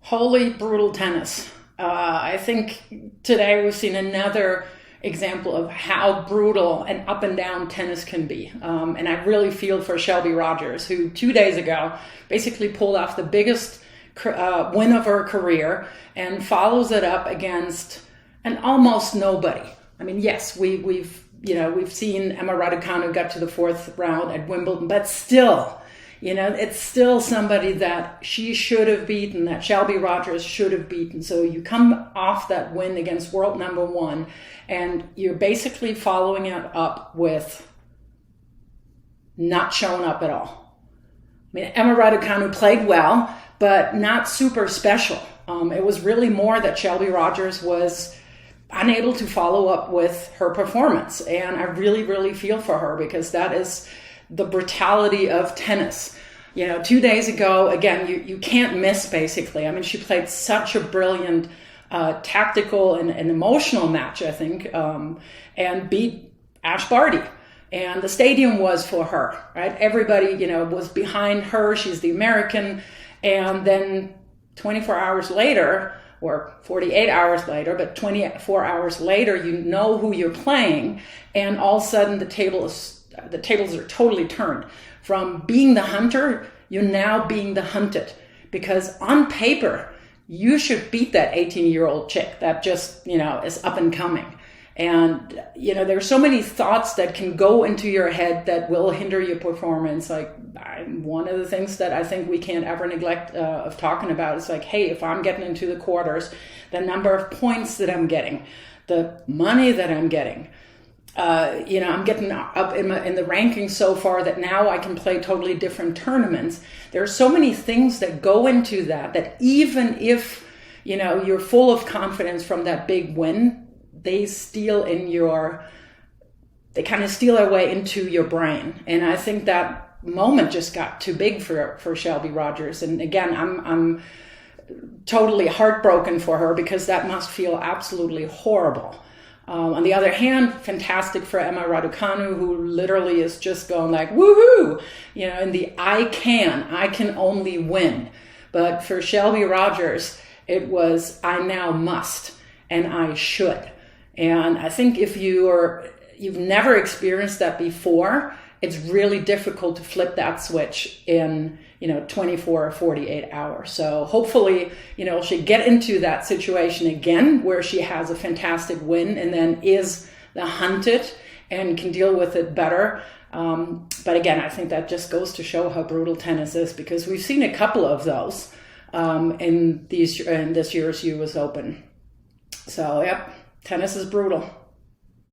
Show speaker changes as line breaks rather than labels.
Holy brutal tennis. I think today we've seen another example of how brutal and up and down tennis can be. And I really feel for Shelby Rogers, who 2 days ago basically pulled off the biggest win of her career and follows it up against an almost nobody. I mean, yes, we've seen Emma Raducanu got to the fourth round at Wimbledon, but still, it's still somebody that she should have beaten, that Shelby Rogers should have beaten. So you come off that win against world number one, and you're basically following it up with not showing up at all. I mean, Emma Raducanu played well, but not super special. It was really more that Shelby Rogers was unable to follow up with her performance. And I really, really feel for her, because that is the brutality of tennis. 2 days ago, again, you can't miss, basically. I mean, she played such a brilliant tactical and emotional match, I think, and beat Ash Barty. And the stadium was for her, right? Everybody, was behind her. She's the American. And then 24 hours later, or 48 hours later, but 24 hours later, you know who you're playing, and all of a sudden the tables are totally turned. From being the hunter, you're now being the hunted, because on paper, you should beat that 18-year-old chick that just, is up and coming. And, there's so many thoughts that can go into your head that will hinder your performance. Like, one of the things that I think we can't ever neglect of talking about is like, hey, if I'm getting into the quarters, the number of points that I'm getting, the money that I'm getting, I'm getting up in the rankings so far that now I can play totally different tournaments. There are so many things that go into that even if, you're full of confidence from that big win, they kind of steal their way into your brain. And I think that moment just got too big for Shelby Rogers. And again, I'm totally heartbroken for her, because that must feel absolutely horrible. On the other hand, fantastic for Emma Raducanu, who literally is just going like, woohoo, in the I can only win. But for Shelby Rogers, it was I now must and I should. And I think if you've never experienced that before, it's really difficult to flip that switch in 24 or 48 hours. So hopefully, she'll get into that situation again where she has a fantastic win and then is the hunted and can deal with it better. But again, I think that just goes to show how brutal tennis is, because we've seen a couple of those in this year's US Open. So, yep, tennis is brutal.